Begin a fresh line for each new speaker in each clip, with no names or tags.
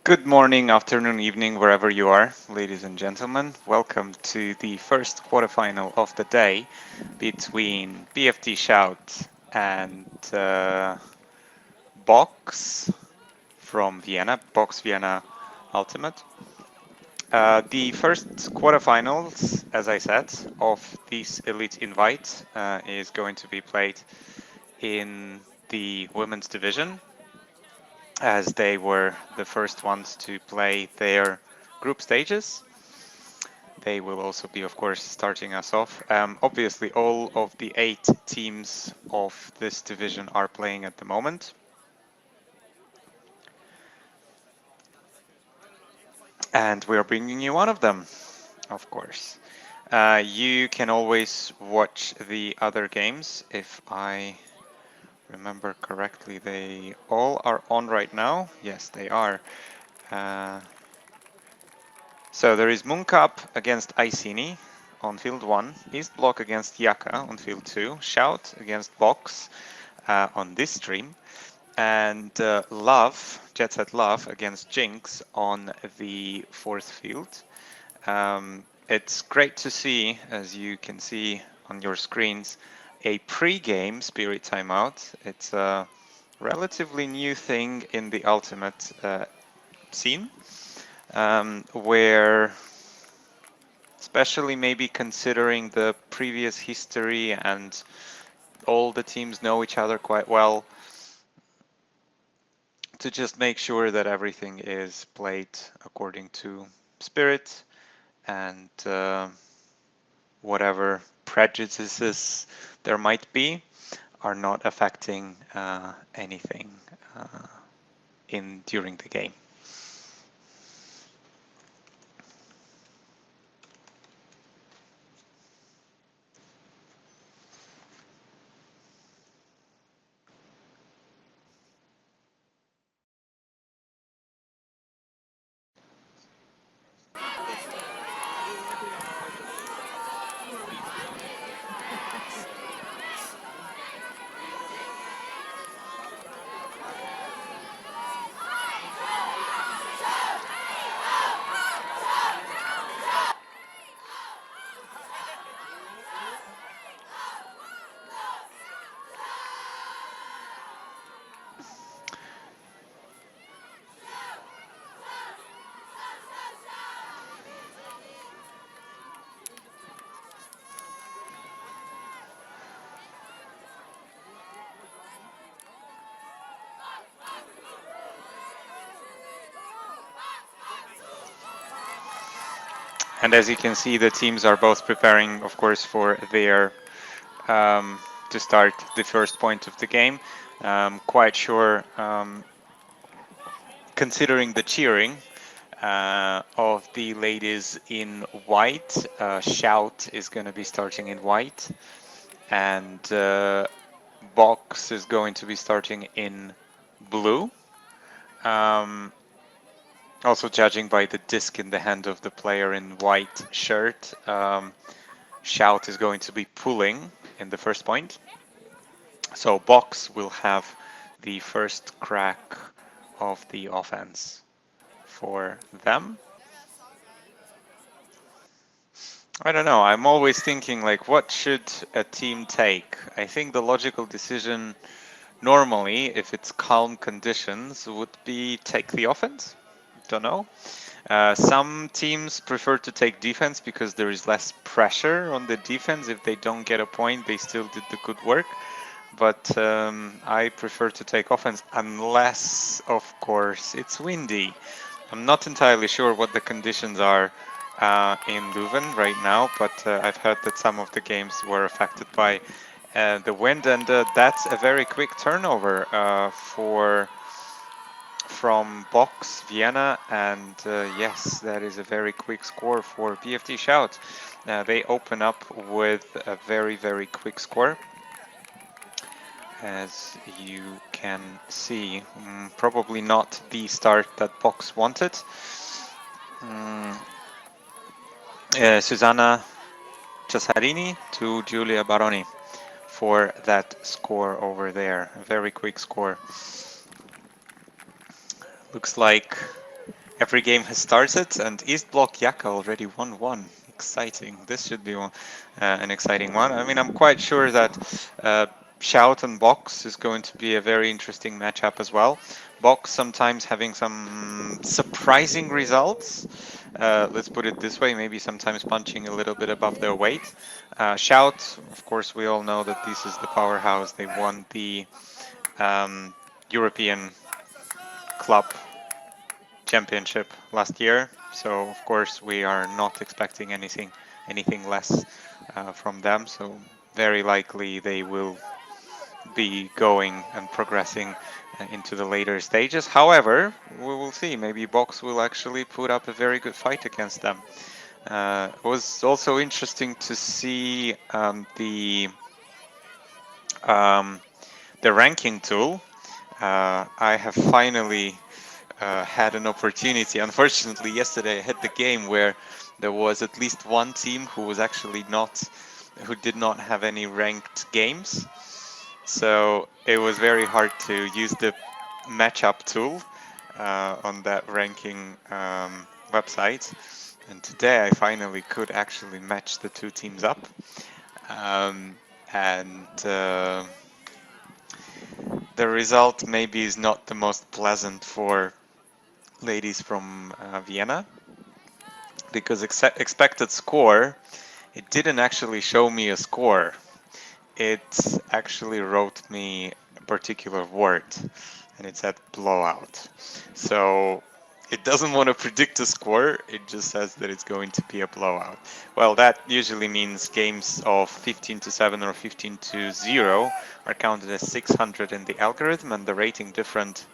Good morning, afternoon, evening, wherever you are, ladies and gentlemen. Welcome to the first quarterfinal of the day between BFD Shout and Box from Vienna, Box Vienna Ultimate. The first quarterfinals, as I said, of this Elite Invite is going to be played in the women's division, as they were the first ones to play their group stages. They will also be, of course, starting us off. Obviously, all of the 8 teams of this division are playing at the moment. And we are bringing you one of them, of course. You can always watch the other games. If I remember correctly, they all are on right now. Yes, they are. So there is Mooncap against Icini on field 1, East Block against Yaka on field 2, Shout against Box on this stream, and Jet Set Love against Jinx on the 4th field. It's great to see, as you can see on your screens, a pre-game Spirit Timeout. It's a relatively new thing in the Ultimate scene, where, especially maybe considering the previous history and all the teams know each other quite well, to just make sure that everything is played according to spirit and whatever prejudices there might be are not affecting anything during the game. And as you can see, the teams are both preparing, of course, for their to start the first point of the game. Quite sure, considering the cheering of the ladies in white, Shout is going to be starting in white, and Box is going to be starting in blue. Also, judging by the disc in the hand of the player in white shirt, Shout is going to be pulling in the first point. So Box will have the first crack of the offense for them. I don't know. I'm always thinking, like, what should a team take? I think the logical decision normally, if it's calm conditions, would be take the offense. Don't know. Some teams prefer to take defense because there is less pressure on the defense. If they don't get a point, they still did the good work. But I prefer to take offense unless, of course, it's windy. I'm not entirely sure what the conditions are in Leuven right now, but I've heard that some of the games were affected by the wind, and that's a very quick turnover from Box Vienna, and yes, that is a very quick score for BFD Shout. They open up with a very, very quick score. As you can see, probably not the start that Box wanted. Susanna Cesarini to Giulia Baroni for that score over there. A very quick score. Looks like every game has started, and East Block Yaka already won one. Exciting. This should be an exciting one. I mean, I'm quite sure that Shout and Box is going to be a very interesting matchup as well. Box sometimes having some surprising results. Let's put it this way, maybe sometimes punching a little bit above their weight. Shout, of course, we all know that this is the powerhouse. They won the European Club Championship last year, so of course we are not expecting anything less from them. So very likely they will be going and progressing into the later stages. However, we will see. Maybe Box will actually put up a very good fight against them. It was also interesting to see um, the ranking tool. I have finally had an opportunity. Unfortunately, yesterday I had the game where there was at least one team who was actually who did not have any ranked games. So it was very hard to use the matchup tool on that ranking website. And today I finally could actually match the two teams up. And the result maybe is not the most pleasant for ladies from Vienna, because expected score, it didn't actually show me a score. It actually wrote me a particular word, and it said blowout. So it doesn't want to predict a score, it just says that it's going to be a blowout. Well, that usually means games of 15-7 or 15-0 are counted as 600 in the algorithm, and the rating different,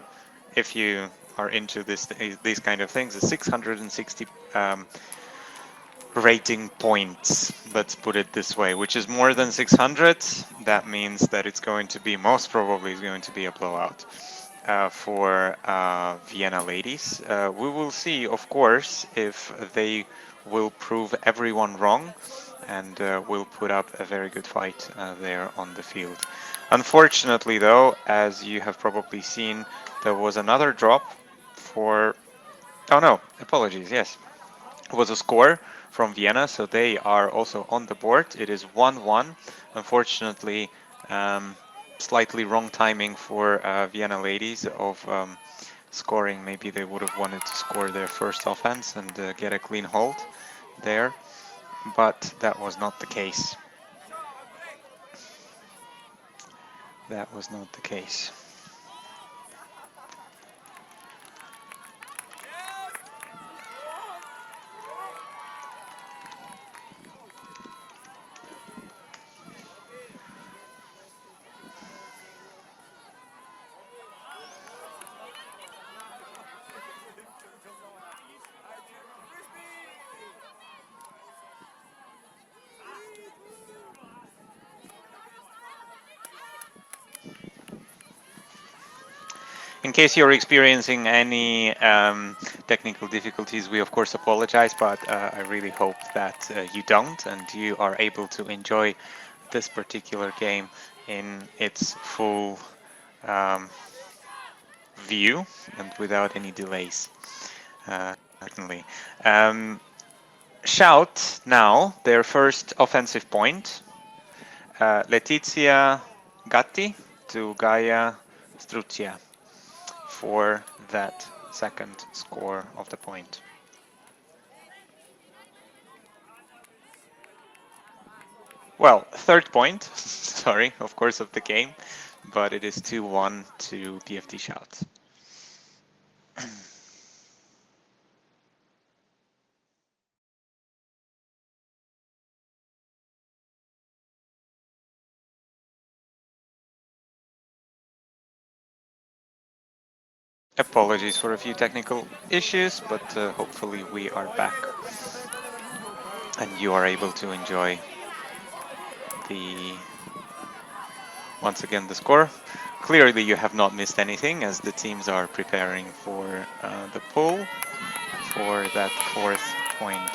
if you are into these kind of things, is 660 rating points, let's put it this way, which is more than 600. That means that it's going to be, most probably is going to be a blowout for Vienna ladies. We will see, of course, if they will prove everyone wrong and will put up a very good fight there on the field. Unfortunately, though, as you have probably seen, there was another drop for, oh no, apologies, yes. It was a score from Vienna, so they are also on the board. It is 1-1. Unfortunately, slightly wrong timing for Vienna ladies of scoring. Maybe they would have wanted to score their first offense and get a clean hold there, but that was not the case. That was not the case. In case you're experiencing any technical difficulties, we of course apologize, but I really hope that you don't and you are able to enjoy this particular game in its full view and without any delays, certainly. Shout now their first offensive point. Letizia Gatti to Gaia Struccia for that second score of the point. Well, third point, sorry, of course, of the game, but it is 2-1 to BFD Shout. Apologies for a few technical issues, but hopefully we are back and you are able to enjoy once again the score. Clearly you have not missed anything as the teams are preparing for the pull for that fourth point.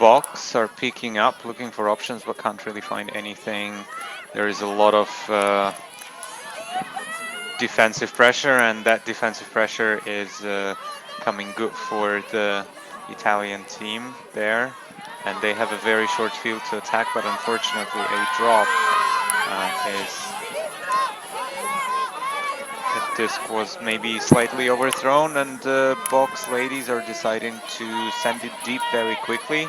Box are picking up, looking for options, but can't really find anything. There is a lot of defensive pressure, and that defensive pressure is coming good for the Italian team there. And they have a very short field to attack, but unfortunately a drop is... The disc was maybe slightly overthrown, and the Box ladies are deciding to send it deep very quickly,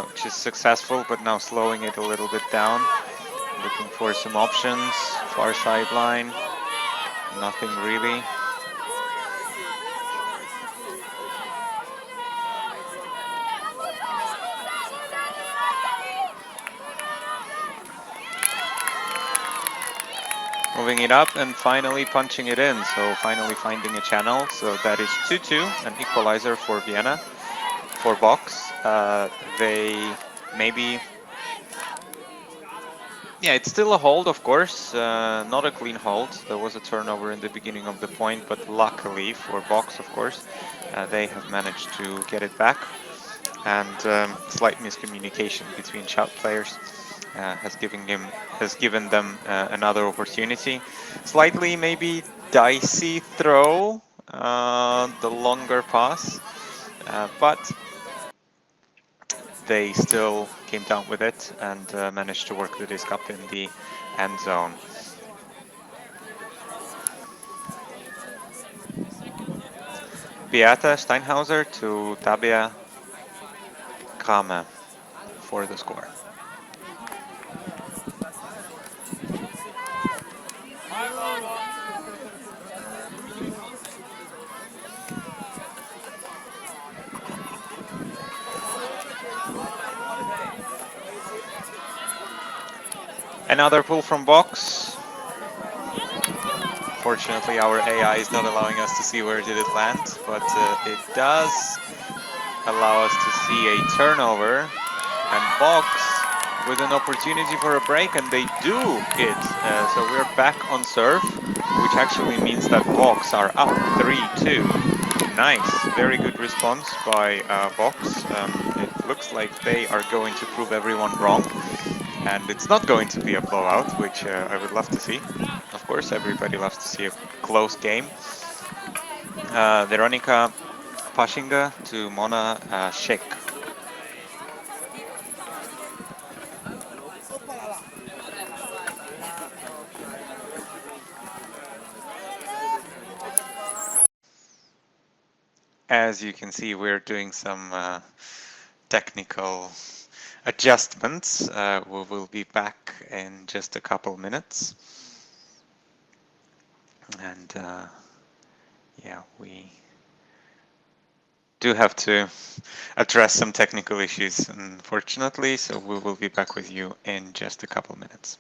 which is successful, but now slowing it a little bit down. Looking for some options, far sideline, nothing really. Moving it up and finally punching it in, so finally finding a channel. So that is 2-2, an equalizer for Vienna, for Box. They maybe... Yeah, it's still a hold, of course, not a clean hold. There was a turnover in the beginning of the point, but luckily for Box, of course, they have managed to get it back. And slight miscommunication between Shout players has given them another opportunity. Slightly maybe dicey throw, the longer pass, but they still came down with it and managed to work the disc up in the end zone. Beata Steinhauser to Tabea Kramer for the score. Another pull from Box. Fortunately, our AI is not allowing us to see where did it land, but it does allow us to see a turnover, and Box with an opportunity for a break, and they do it. So we're back on serve, which actually means that Box are up 3-2. Nice, very good response by Box. It looks like they are going to prove everyone wrong, and it's not going to be a blowout, which I would love to see. Of course, everybody loves to see a close game. Veronika Pashinga to Mona Sheikh. As you can see, we're doing some technical adjustments. We will be back in just a couple minutes. And yeah, we do have to address some technical issues, unfortunately, so we will be back with you in just a couple minutes.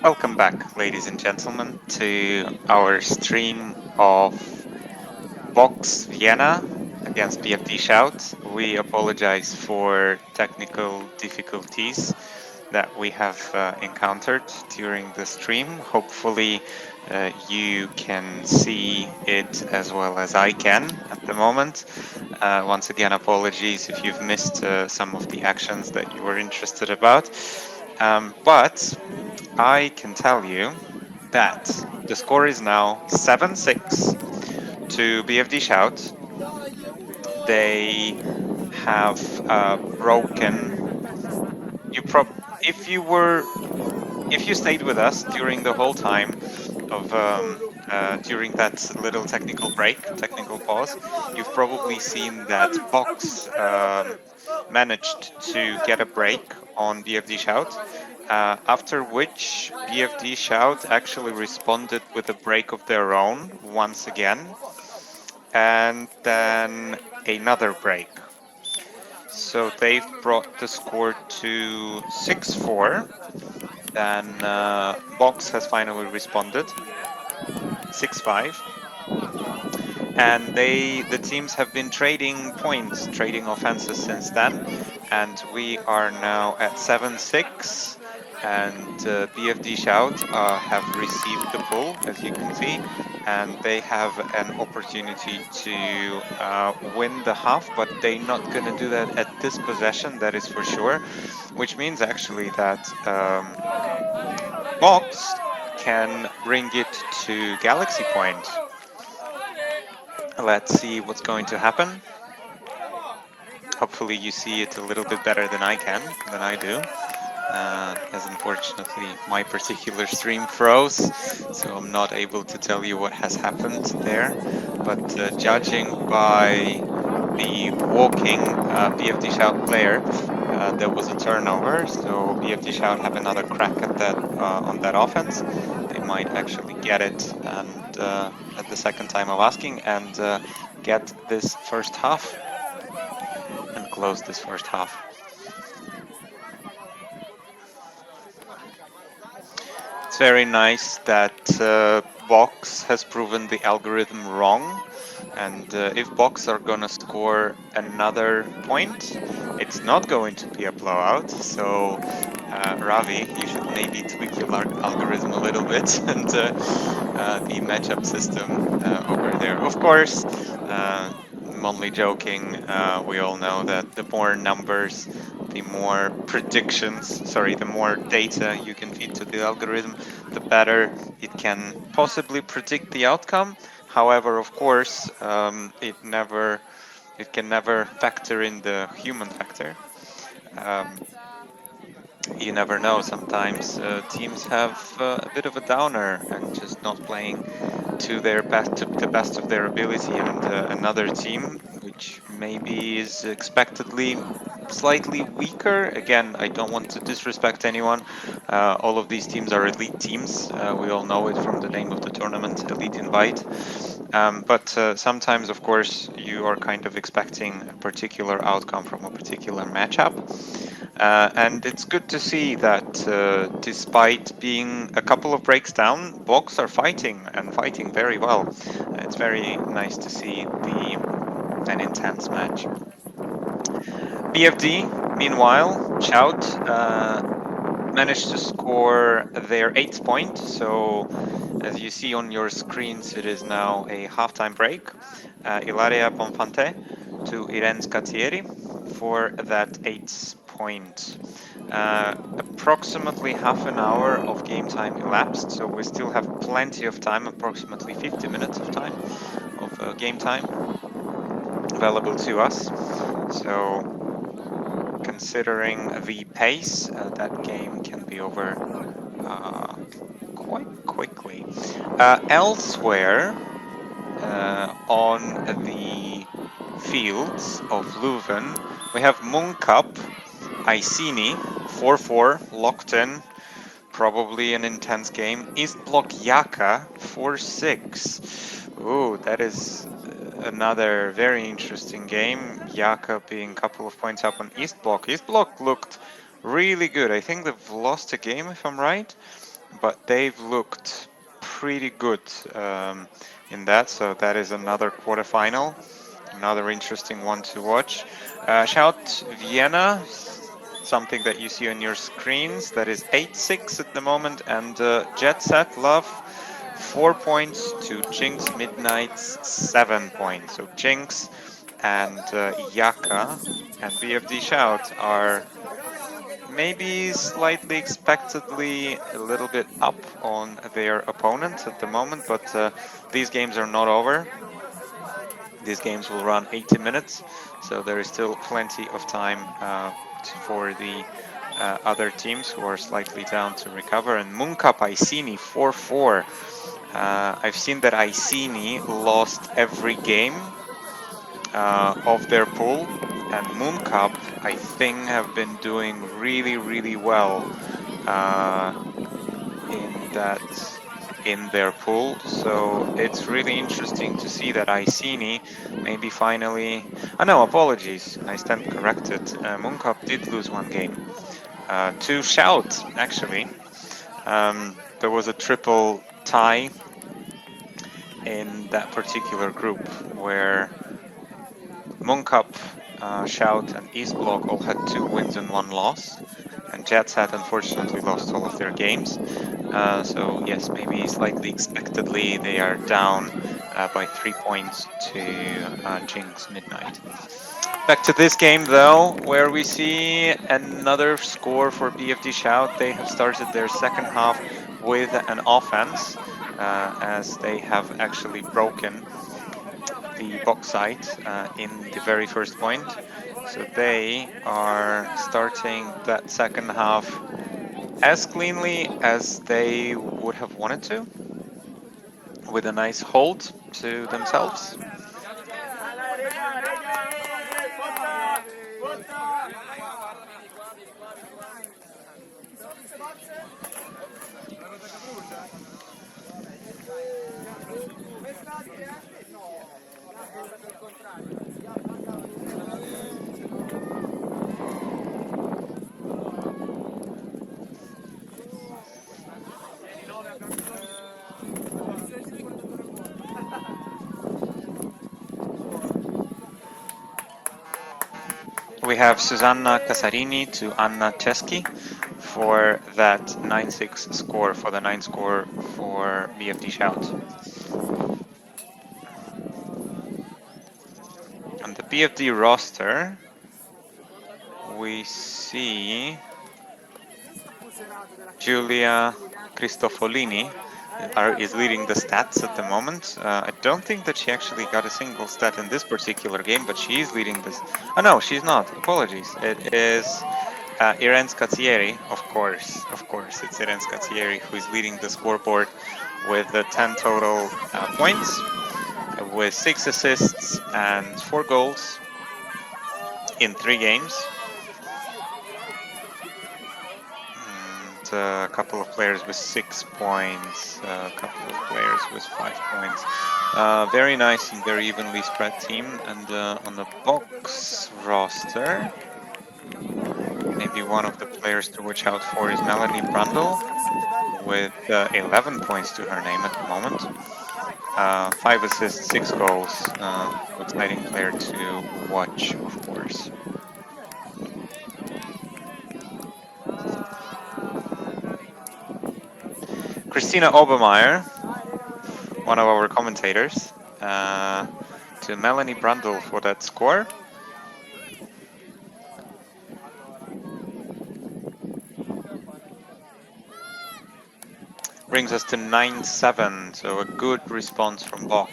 Welcome back, ladies and gentlemen, to our stream of Box Vienna against BFD Shout. We apologize for technical difficulties that we have encountered during the stream. Hopefully, you can see it as well as I can at the moment. Once again, apologies if you've missed some of the actions that you were interested about. But I can tell you that the score is now 7-6 to BFD Shout. They have broken. You if you were if you stayed with us during the whole time of during that little technical pause, you've probably seen that Box managed to get a break on BFD Shout, after which BFD Shout actually responded with a break of their own once again, and then another break. So they've brought the score to 6-4. Then Box has finally responded 6-5. And the teams have been trading points, trading offenses since then. And we are now at 7-6. And BFD Shout have received the pull, as you can see. And they have an opportunity to win the half, but they're not going to do that at this possession, that is for sure. Which means actually that Box can bring it to Galaxy Point. Let's see what's going to happen. Hopefully you see it a little bit better than I do. As unfortunately my particular stream froze, so I'm not able to tell you what has happened there. But judging by the walking BFD Shout player, there was a turnover, so BFD Shout have another crack at that on that offense. They might actually get it, and at the second time of asking, and get this first half and close this first half. It's very nice that Box has proven the algorithm wrong, and if Box are gonna score another point, it's not going to be a blowout. So Ravi, you should maybe tweak your algorithm a little bit and the matchup system over there. Of course, I'm only joking. We all know that the more numbers, the more predictions, the more data you can feed to the algorithm, the better it can possibly predict the outcome. However, of course, it can never factor in the human factor. you never know. Sometimes teams have a bit of a downer and just not playing to their best, to the best of their ability, and another team which maybe is expectedly slightly weaker. Again, I don't want to disrespect anyone. All of these teams are elite teams. We all know it from the name of the tournament, Elite Invite. But sometimes, of course, you are kind of expecting a particular outcome from a particular matchup. And it's good to see that despite being a couple of breaks down, Box are fighting and fighting very well. It's very nice to see an intense match. BFD, meanwhile, Shout managed to score their 8th point. So as you see on your screens, it is now a halftime break. Ilaria Bonfante to Irene Scattieri for that 8th point. Approximately half an hour of game time elapsed, so we still have plenty of time, approximately 50 minutes of time, of game time available to us. So considering the pace, that game can be over quite quickly. Elsewhere, on the fields of Leuven, we have Munkap, Iceni, 4-4, locked in. Probably an intense game. East Block Yaka, 4-6. Ooh, that is another very interesting game. Yaka being a couple of points up on East Block. East Block looked really good. I think they've lost a game, if I'm right, but they've looked pretty good in that. So that is another quarterfinal. Another interesting one to watch. Shout Vienna, something that you see on your screens. That is 8-6 at the moment. And Jet Set Love, 4 points to Jinx Midnight's 7 points. So Jinx and Yaka and BFD Shout are maybe slightly expectedly a little bit up on their opponents at the moment, but these games are not over. These games will run 80 minutes, so there is still plenty of time for the other teams who are slightly down to recover. And Munkap Iceni 4-4. I've seen that Iceni lost every game of their pool, and Munkap, I think, have been doing really, really well in their pool. So it's really interesting to see that Iceni maybe finally. Oh no, apologies. I stand corrected. Munkap did lose one game to Shout, actually. There was a triple tie in that particular group where Munkap, Shout, and East Block all had 2 wins and 1 loss, and JetSat unfortunately lost all of their games. So yes, maybe slightly expectedly they are down by 3 points to Jinx Midnight. Back to this game though, where we see another score for BFD Shout. They have started their second half with an offense, as they have actually broken the box site in the very first point. So they are starting that second half as cleanly as they would have wanted to, with a nice hold to themselves. We have Susanna Casarini to Anna Chesky for that 9-6 score, for the 9 score for BFD Shout. On the BFD roster, we see Giulia Cristofolini is leading the stats at the moment. I don't think that she actually got a single stat in this particular game, but she is leading this. Oh no, she's not. Apologies. It is Irene Scazzieri, of course, it's Irene Scazzieri who is leading the scoreboard with 10 total points, with 6 assists and 4 goals in 3 games. And a couple of players with 6 points, a couple of players with 5 points. Very nice and very evenly spread team. And on the box roster, maybe one of the players to watch out for is Melanie Brundle, with 11 points to her name at the moment. 5 assists, 6 goals. Exciting player to watch, of course. Christina Obermeier, one of our commentators, to Melanie Brundle for that score. Brings us to 9-7, so a good response from Box.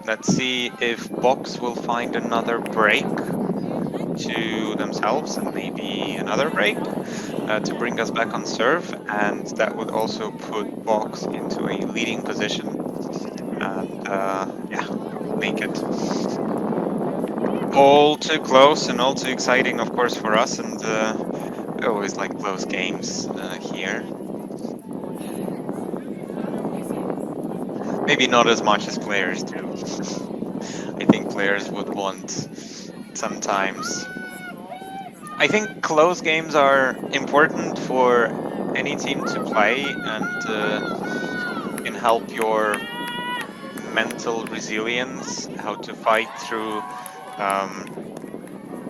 Let's see if Box will find another break to themselves and maybe another break to bring us back on serve, and that would also put Box into a leading position, and yeah, make it all too close and all too exciting, of course, for us, and I always like close games here. Maybe not as much as players do. I think players would want sometimes. I think close games are important for any team to play and can help your mental resilience, how to fight through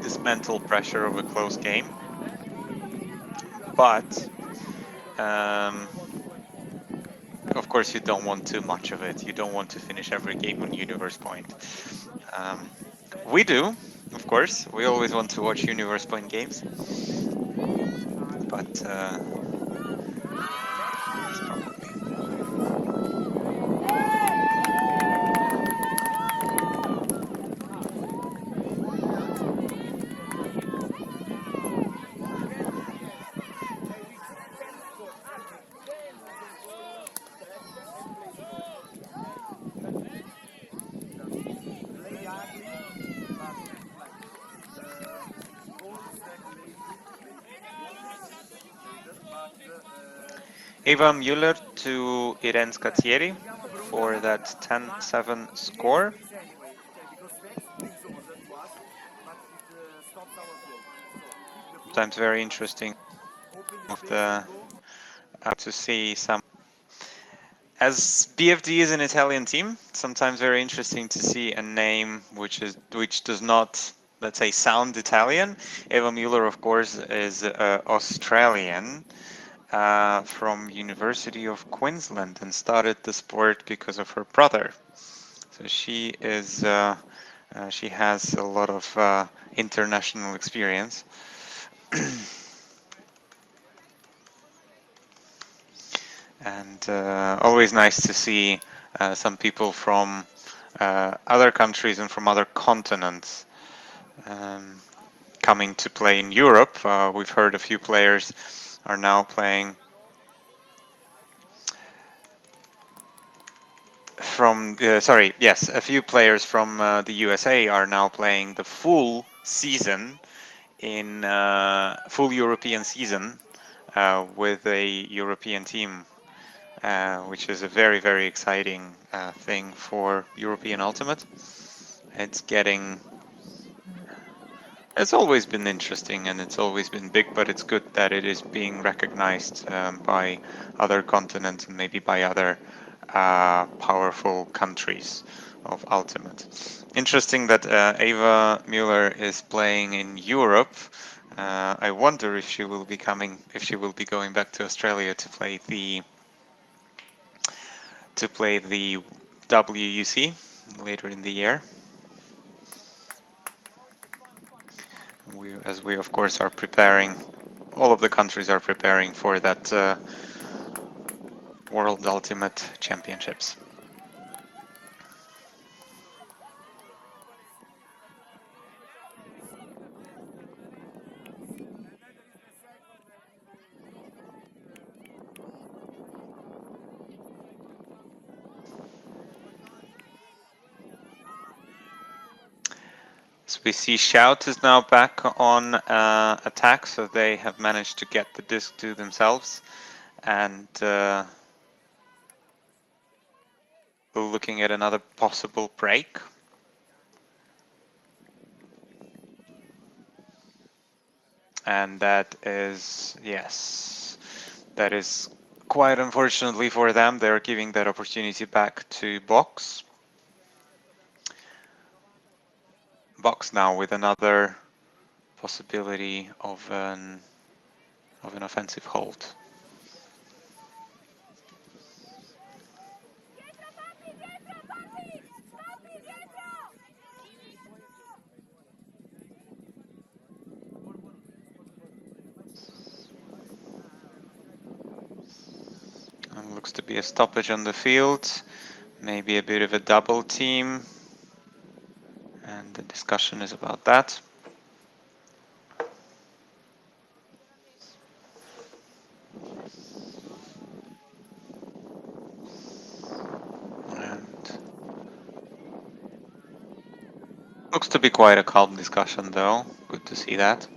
this mental pressure of a close game. But of course, you don't want too much of it. You don't want to finish every game on Universe Point. We do, of course. We always want to watch Universe Point games. But Eva Müller to Irene Scazzieri for that 10-7 score. Sometimes very interesting of the to see some. As BFD is an Italian team, sometimes very interesting to see a name which does not, let's say, sound Italian. Eva Müller, of course, is Australian. From University of Queensland and started the sport because of her brother. So she is she has a lot of international experience. And always nice to see some people from other countries and from other continents coming to play in Europe. We've heard a few players are now playing from a few players from the USA are now playing the full season in full European season with a European team, which is a very, very exciting thing for European Ultimate. It's always been interesting and it's always been big, but it's good that it is being recognized by other continents and maybe by other powerful countries of Ultimate. Interesting that Eva Müller is playing in Europe. I wonder if she will be going back to Australia to play the WUC later in the year. As we of course are preparing, all of the countries are preparing for that World Ultimate Championships. We see Shout is now back on attack, so they have managed to get the disc to themselves. And looking at another possible break. And that is, yes, that is quite unfortunately for them. They're giving that opportunity back to Box. Box now with another possibility of an offensive hold. And looks to be a stoppage on the field, maybe a bit of a double team, and the discussion is about that. And looks to be quite a calm discussion though, good to see that.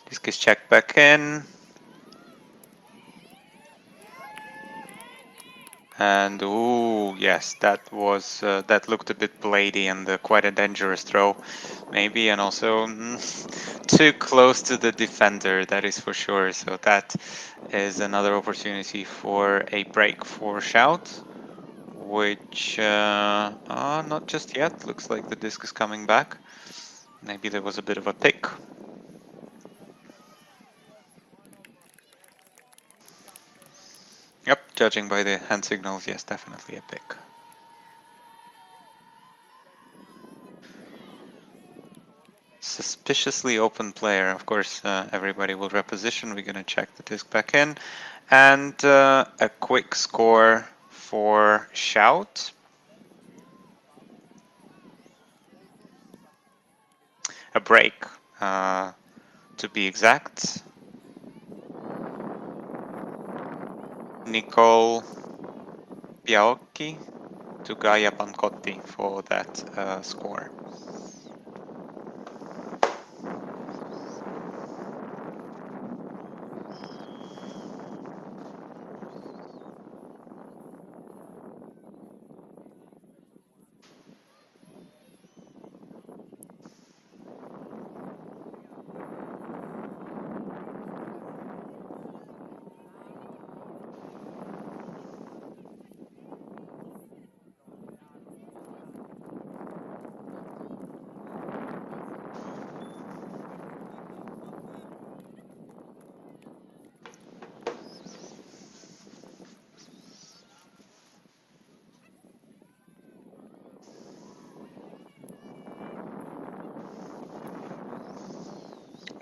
Disc is checked back in. And ooh, yes, that was that looked a bit blady and quite a dangerous throw, maybe, and also too close to the defender. That is for sure. So that is another opportunity for a break for Shout, which not just yet. Looks like the disc is coming back. Maybe there was a bit of a pick. Yep, judging by the hand signals, yes, definitely a pick. Suspiciously open player. Of course, everybody will reposition. We're going to check the disc back in. And a quick score for Shout. A break, to be exact. Nicole Piaocchi to Gaia Pancotti for that score.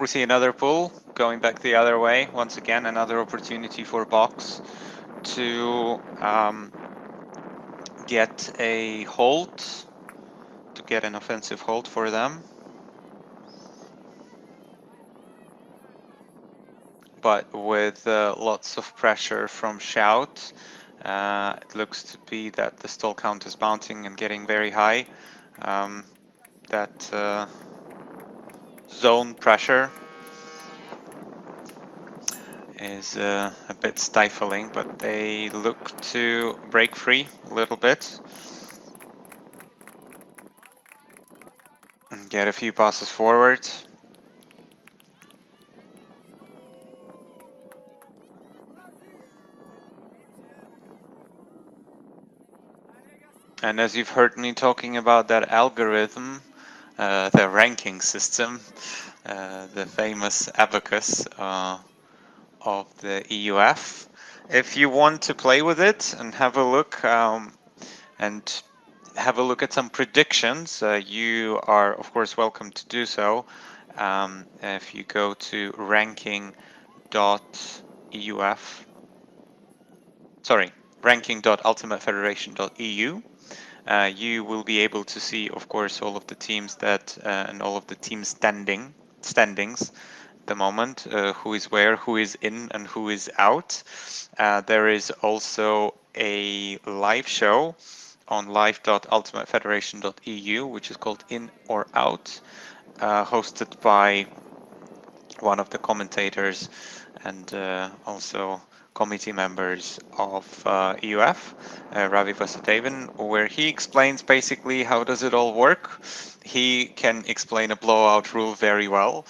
We see another pull going back the other way. Once again, another opportunity for Box to get a hold, to get an offensive hold for them. But with lots of pressure from Shout, it looks to be that the stall count is bouncing and getting very high. That zone pressure is a bit stifling, but they look to break free a little bit and get a few passes forward. And as you've heard me talking about that algorithm, the ranking system, the famous abacus of the EUF, if you want to play with it and have a look at some predictions, you are of course welcome to do so. If you go to ranking.ultimatefederation.eu, You will be able to see, of course, all of the teams that and all of the team standings at the moment, who is where, who is in, and who is out. There is also a live show on live.ultimatefederation.eu, which is called In or Out, hosted by one of the commentators and also committee members of EUF, Ravi Vasudevan, where he explains basically how does it all work. He can explain a blowout rule very well,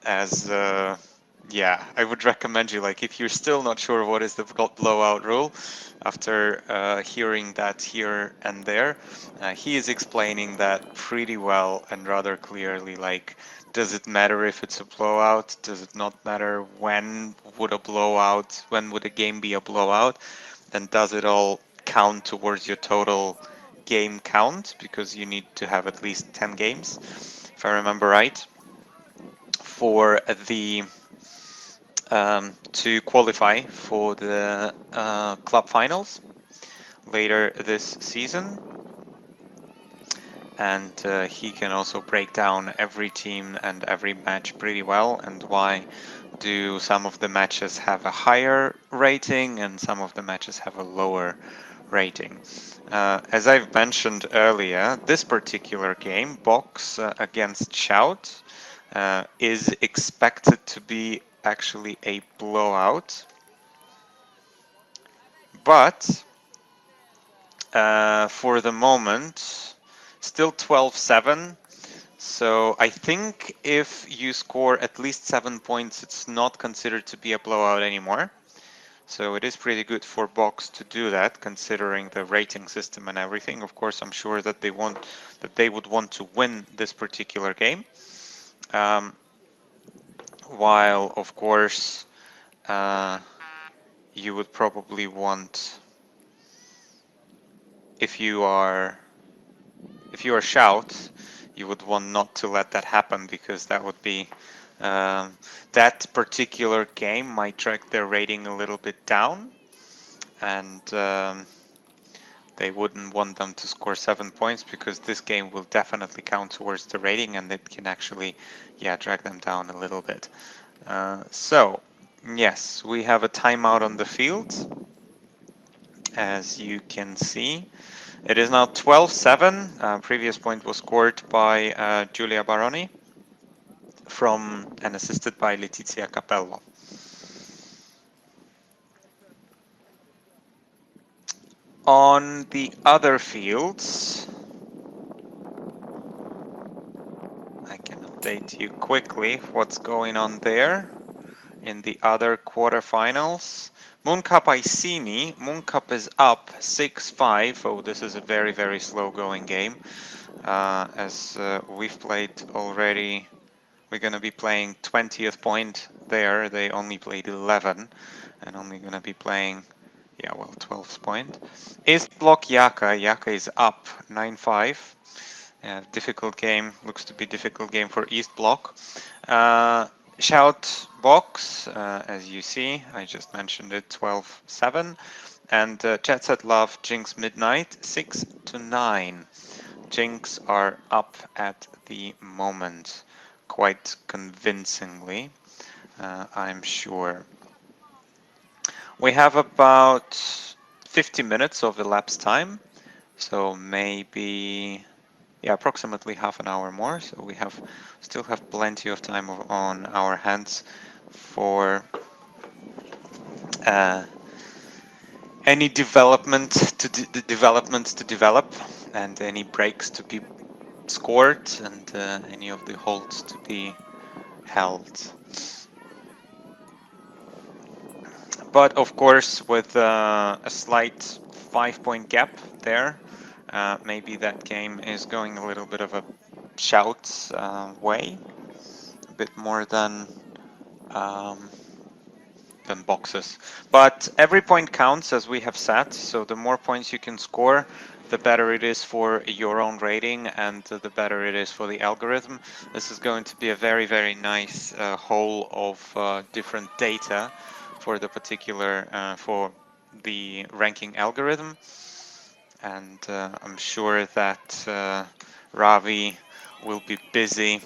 as yeah, I would recommend you, like, if you're still not sure what is the blowout rule, after hearing that here and there, he is explaining that pretty well and rather clearly. Like, does it matter if it's a blowout? Does it not matter when would a game be a blowout? Then does it all count towards your total game count? Because you need to have at least 10 games, if I remember right, for the to qualify for the club finals later this season. And he can also break down every team and every match pretty well, and why do some of the matches have a higher rating and some of the matches have a lower rating. As I've mentioned earlier, this particular game, Box against Shout, is expected to be actually a blowout, but for the moment, still 12-7. So I think if you score at least 7 points, it's not considered to be a blowout anymore. So it is pretty good for Box to do that, considering the rating system and everything. Of course, I'm sure that they would want to win this particular game. While of course you would probably want, if you are Shout, you would want not to let that happen, because that would be that particular game might drag their rating a little bit down, and they wouldn't want them to score 7 points, because this game will definitely count towards the rating, and it can actually, yeah, drag them down a little bit. So yes, we have a timeout on the field, as you can see. It is now 12-7. Previous point was scored by Giulia Baroni and assisted by Letizia Capello. On the other fields, I can update you quickly what's going on there. In the other quarterfinals, Mooncup Iceni. Mooncup is up 6-5. Oh, this is a very, very slow going game. As we've played already, we're going to be playing 20th point there. They only played 11, and only going to be playing, yeah, well, 12th point. East Block Yaka. Yaka is up 9-5. Difficult game. Looks to be difficult game for East Block. Shout Box, as you see, I just mentioned it, 12-7. And Jet Set Love, Jinx Midnight, 6-9. Jinx are up at the moment, quite convincingly, I'm sure. We have about 50 minutes of elapsed time, so maybe, yeah, approximately half an hour more. So we still have plenty of time on our hands for any developments to develop, and any breaks to be scored, and any of the holds to be held. But of course, with a slight 5-point gap there, maybe that game is going a little bit of a Shout way, a bit more um, than Boxes. But every point counts, as we have said, so the more points you can score, the better it is for your own rating, and the better it is for the algorithm. This is going to be a very, very nice whole of different data for the particular, for the ranking algorithm. and I'm sure that Ravi will be busy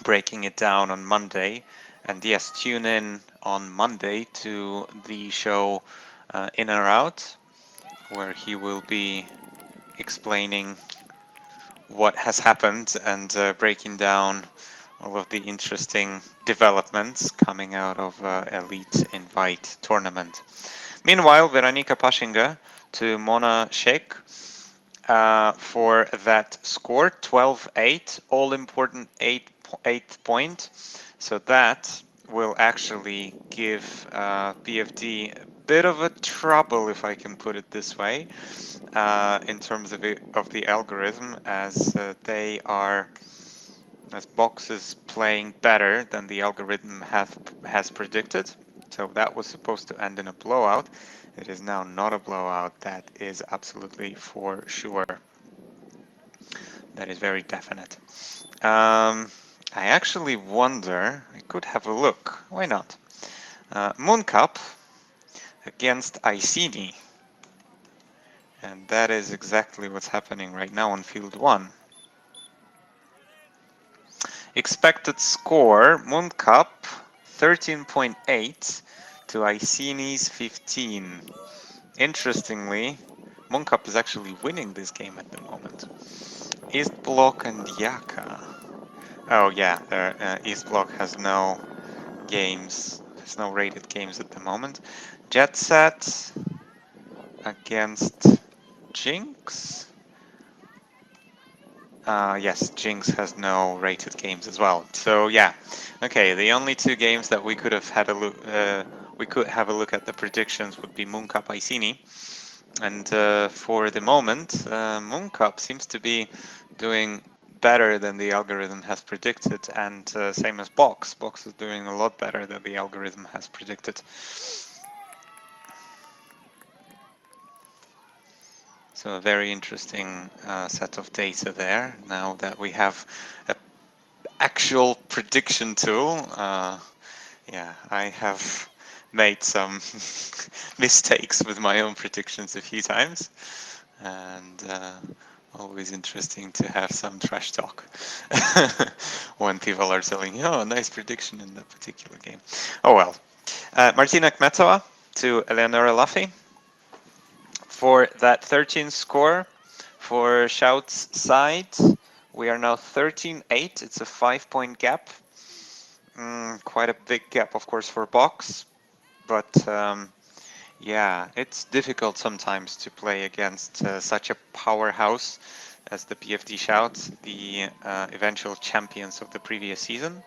breaking it down on Monday. And yes, tune in on Monday to the show In or Out, where he will be explaining what has happened and breaking down all of the interesting developments coming out of Elite Invite tournament. Meanwhile, Weronika Pashinga to Mona Sheikh for that score, 12-8, all important 8th point. So that will actually give BFD a bit of a trouble, if I can put it this way, in terms of the algorithm, as they are, as Box is playing better than the algorithm has predicted. So that was supposed to end in a blowout. It is now not a blowout. That is absolutely for sure. That is very definite. I actually wonder, I could have a look. Why not? Moon Cup against Iceni. And that is exactly what's happening right now on field 1. Expected score, Moon Cup 13.8 to Iceni's 15. Interestingly, Moon Cup is actually winning this game at the moment. East Block and Yaka. Oh yeah, East Block has no games, there's no rated games at the moment. Jet Set against Jinx. Yes, Jinx has no rated games as well. So yeah, okay. The only two games that we could have had a look, we could have a look at the predictions would be Moon Cup Iceni, and for the moment, Moon Cup seems to be doing better than the algorithm has predicted, and same as Box. Box is doing a lot better than the algorithm has predicted. So a very interesting set of data there. Now that we have an actual prediction tool, yeah, I have made some mistakes with my own predictions a few times, and always interesting to have some trash talk when people are telling you, oh, nice prediction in that particular game. Oh well. Martina Kmetova to Eleonora Laffy for that 13 score for Shout's side. We are now 13-8. It's a 5-point gap. Quite a big gap, of course, for Box. But yeah, it's difficult sometimes to play against such a powerhouse as the BFD Shout, the eventual champions of the previous season.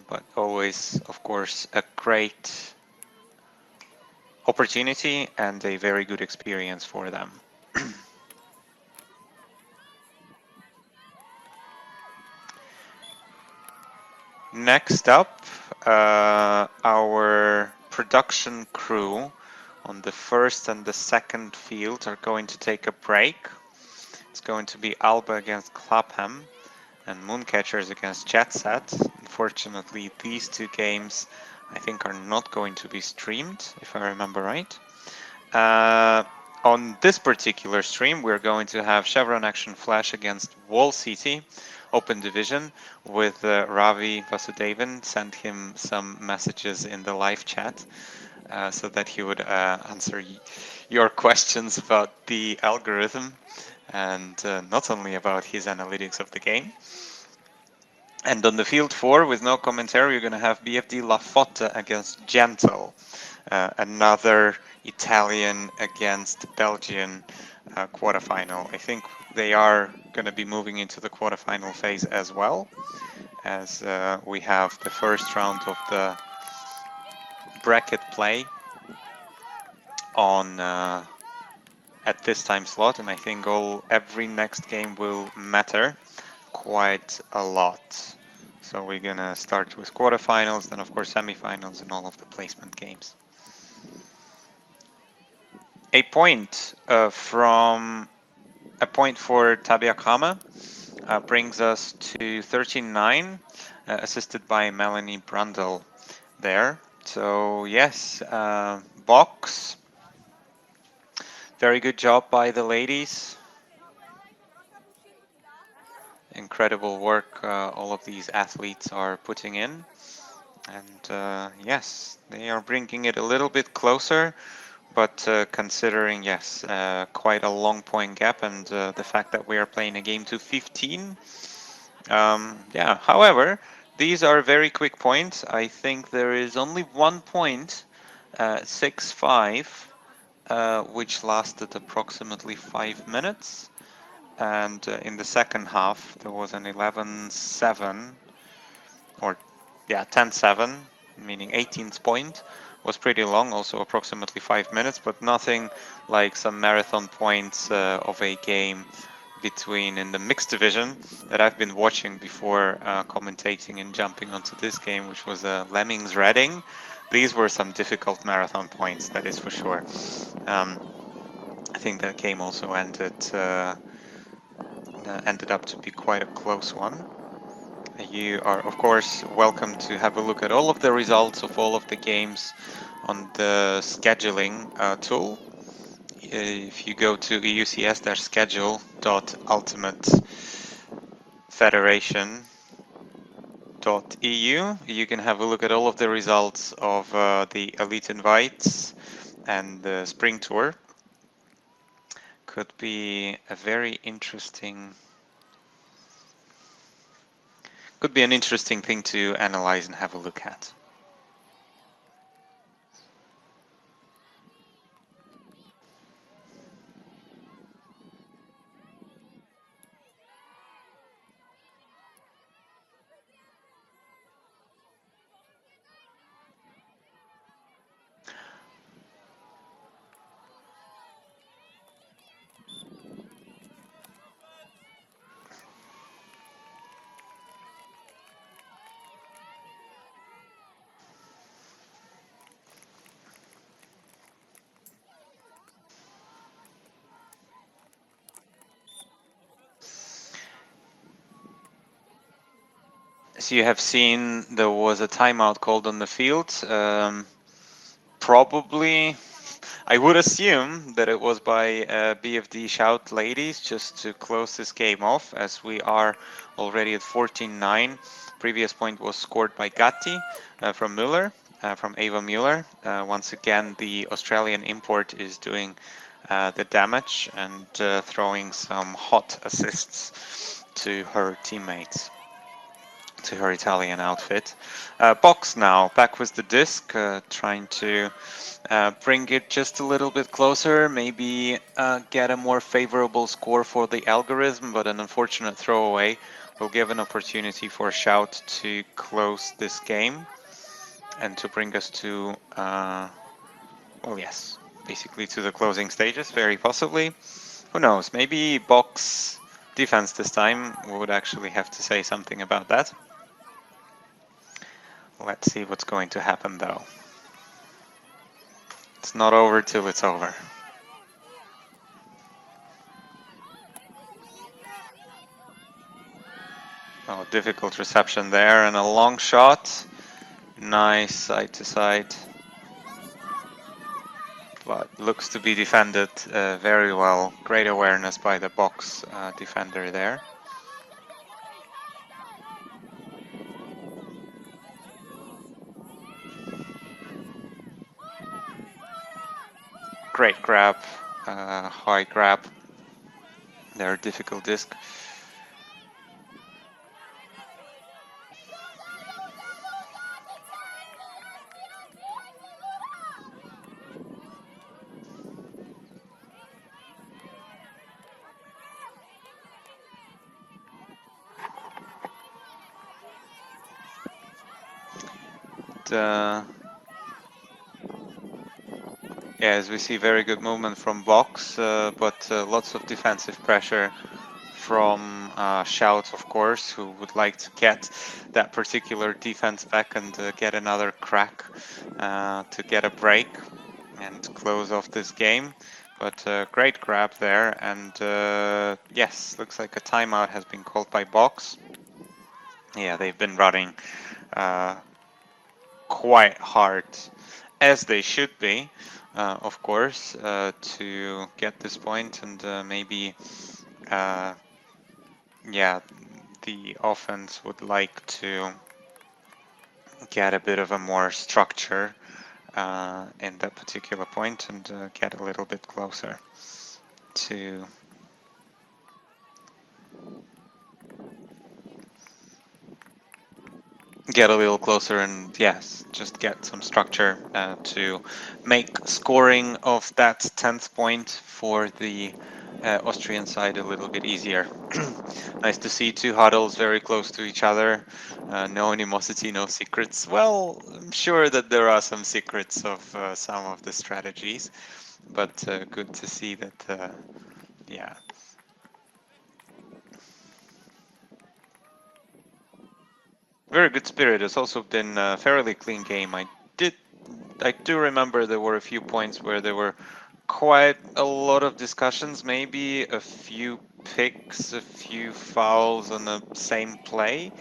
But always, of course, a great opportunity and a very good experience for them. Next up, our production crew on the first and the second field are going to take a break. It's going to be Alba against Clapham and Mooncatchers against Jetset. Unfortunately, these two games I think are not going to be streamed, if I remember right. On this particular stream, we're going to have Chevron Action Flash against Wall City, Open Division, with Ravi Vasudevan. Sent him some messages in the live chat so that he would answer your questions about the algorithm and not only about his analytics of the game. And on the field 4, with no commentary, you're going to have BFD La Fotte against Gentle. Another Italian against Belgian quarterfinal. I think they are going to be moving into the quarterfinal phase as well, as we have the first round of the bracket play on at this time slot, and I think every next game will matter quite a lot. So we're gonna start with quarterfinals, then of course semifinals, and all of the placement games. A point from a point for Tabia Kama brings us to 13-9, assisted by Melanie Brundle there. So yes, Box Very good job by the ladies. Incredible work all of these athletes are putting in. And yes, they are bringing it a little bit closer, but considering, yes, quite a long point gap and the fact that we are playing a game to 15. Yeah, however, these are very quick points. I think there is only 1 point, 6-5, which lasted approximately 5 minutes. And in the second half, there was an 11-7, or yeah, 10-7, meaning 18th point was pretty long, also approximately 5 minutes, but nothing like some marathon points of a game between in the mixed division that I've been watching before commentating and jumping onto this game, which was Lemmings Reading. These were some difficult marathon points, that is for sure. I think that game also ended up to be quite a close one. You are, of course, welcome to have a look at all of the results of all of the games on the scheduling tool. If you go to eucs-schedule.ultimatefederation.eu, you can have a look at all of the results of the Elite Invites and the Spring Tour. Could be a very interesting, could be an interesting thing to analyze and have a look at. As you have seen, there was a timeout called on the field. Probably, I would assume that it was by BFD Shout ladies, just to close this game off, as we are already at 14-9. Previous point was scored by Gatti from Müller, from Ava Müller. Once again, the Australian import is doing the damage and throwing some hot assists to her teammates, to her Italian outfit. Box now, back with the disc, trying to bring it just a little bit closer, maybe get a more favorable score for the algorithm, but an unfortunate throwaway will give an opportunity for Shout to close this game and to bring us to, well, yes, basically to the closing stages, very possibly. Who knows, maybe Box defense this time would actually have to say something about that. Let's see what's going to happen though. It's not over till it's over. Oh, difficult reception there and a long shot. Nice side to side. But looks to be defended very well. Great awareness by the box defender there. Great grab, high grab. Their difficult disc. Yeah, as we see, very good movement from box, but lots of defensive pressure from Shout, of course, who would like to get that particular defense back and get another crack to get a break and close off this game. But great grab there, and yes, looks like a timeout has been called by Box. Yeah, they've been running quite hard as they should be, of course, to get this point and maybe, uh, yeah, the offense would like to get a bit of a more structure in that particular point and get a little bit closer to get a little closer and yes, just get some structure to make scoring of that 10th point for the Austrian side a little bit easier. Nice to see two huddles very close to each other. No animosity, no secrets. Well, I'm sure that there are some secrets of some of the strategies, but good to see that, yeah, very good spirit. It's also been a fairly clean game. Did I do remember there were a few points where there were quite a lot of discussions, maybe a few picks, a few fouls on the same play.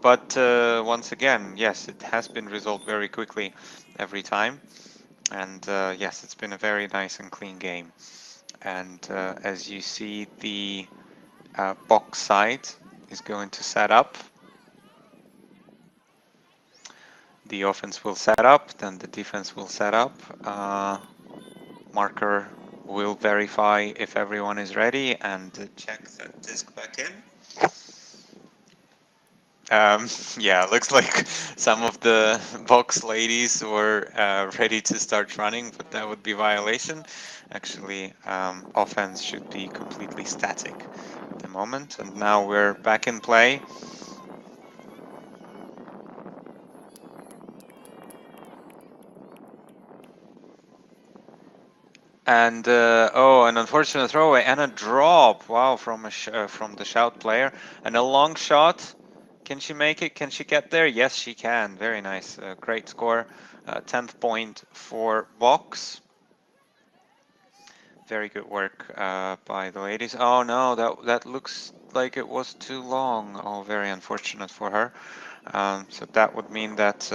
But once again, yes, it has been resolved very quickly every time. And yes, it's been a very nice and clean game. And as you see, the box side is going to set up. The offense will set up, then the defense will set up. Marker will verify if everyone is ready and check that disk back in. Yeah, looks like some of the box ladies were ready to start running, but that would be violation. Actually, offense should be completely static at the moment. And now we're back in play. And oh, an unfortunate throwaway and a drop. Wow, from from the shout player and a long shot. Can she make it? Can she get there? Yes, she can. Very nice. Great score. 10th point for box. Very good work by the ladies. Oh no, that looks like it was too long. Oh, very unfortunate for her. So that would mean that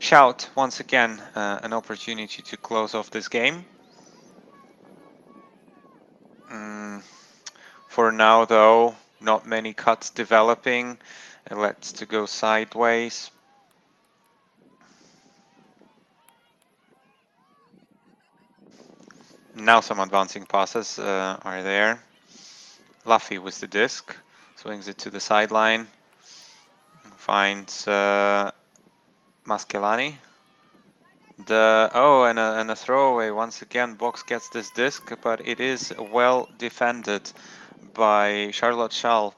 Shout once again an opportunity to close off this game. Mm, for now, though, not many cuts developing. Let's to go sideways. Now some advancing passes are there. Luffy with the disc, swings it to the sideline, finds Maschelani. And a throwaway once again. Box gets this disc, but it is well defended by Charlotte Schall.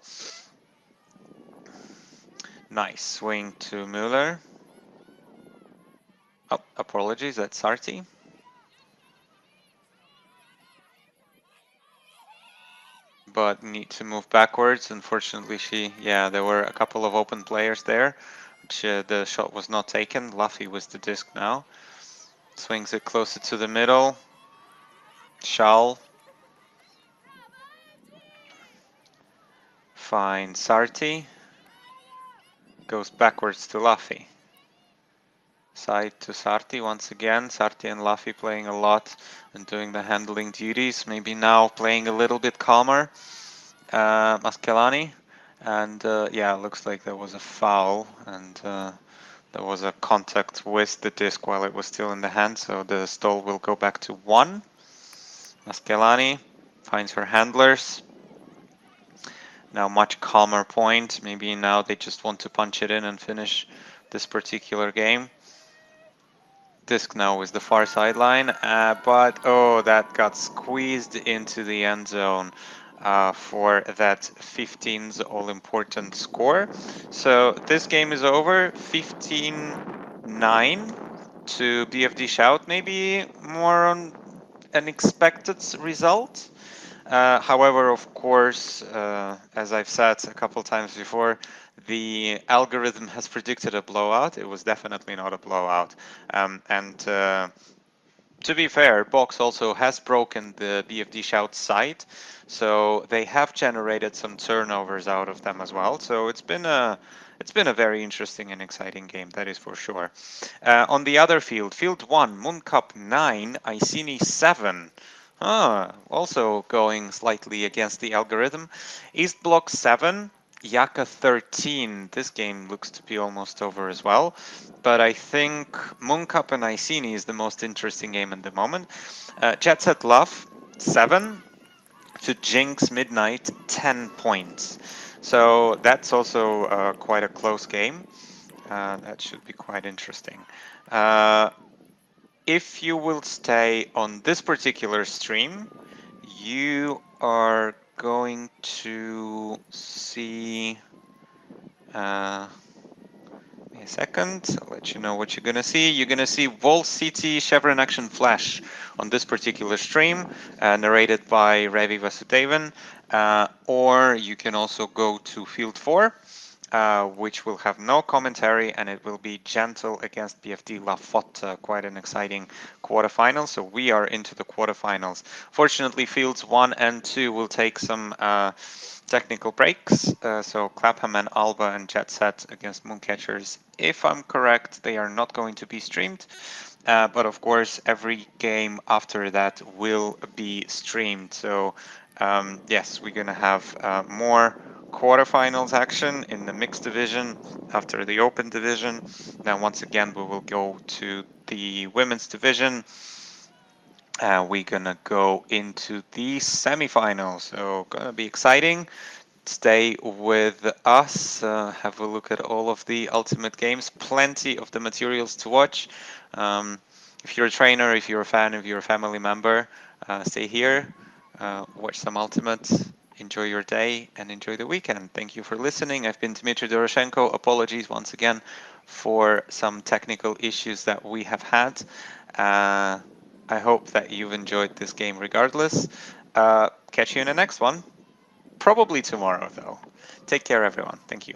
Nice swing to Müller. Oh, apologies, that's Sarti. But need to move backwards. Unfortunately, there were a couple of open players there, which the shot was not taken. Luffy with the disc now. Swings it closer to the middle. Schall finds Sarti. Goes backwards to Luffy. Side to Sarti once again. Sarti and Luffy playing a lot and doing the handling duties. Maybe now playing a little bit calmer. Maschelani. And yeah, looks like there was a foul and there was a contact with the disc while it was still in the hand, so the stall will go back to 1. Maschelani finds her handlers. Now much calmer point. Maybe now they just want to punch it in and finish this particular game. Disc now is the far sideline, but oh, that got squeezed into the end zone for that 15's all-important score. So this game is over, 15-9 to BFD Shout. Maybe more on an expected result. However, of course, as I've said a couple times before, the algorithm has predicted a blowout. It was definitely not a blowout. And to be fair, Box also has broken the BFD Shout side, so they have generated some turnovers out of them as well. So it's been It's been a very interesting and exciting game, that is for sure. On the other field, field 1, Moon Cup 9, Iceni 7. Also going slightly against the algorithm. East Block 7, Yaka 13. This game looks to be almost over as well. But I think Moon Cup and Iceni is the most interesting game at the moment. Jet Set Love 7 to Jinx Midnight 10 points. So that's also quite a close game. That should be quite interesting. Uh, if you will stay on this particular stream, you are going to see. Uh, Give me a second. I'll let you know what you're gonna see. You're gonna see Wall City Chevron Action Flash on this particular stream, narrated by Ravi Vasudevan. Or you can also go to Field 4, which will have no commentary, and it will be Gentle against BFD La Fotte. Quite an exciting quarterfinal. So we are into the quarterfinals. Fortunately, Fields 1 and 2 will take some technical breaks. So Clapham and Alba and Jet Set against Mooncatchers. If I'm correct, they are not going to be streamed. But of course, every game after that will be streamed. So yes, we're going to have more quarterfinals action in the mixed division after the open division. Then once again, we will go to the women's division. We're gonna go into the semifinals, so gonna be exciting. Stay with us, have a look at all of the Ultimate games, plenty of the materials to watch. If you're a trainer, if you're a fan, if you're a family member, stay here, watch some Ultimate, enjoy your day, and enjoy the weekend. Thank you for listening. I've been Dmitry Doroshenko. Apologies once again for some technical issues that we have had. I hope that you've enjoyed this game regardless. Catch you in the next one. Probably tomorrow, though. Take care, everyone. Thank you.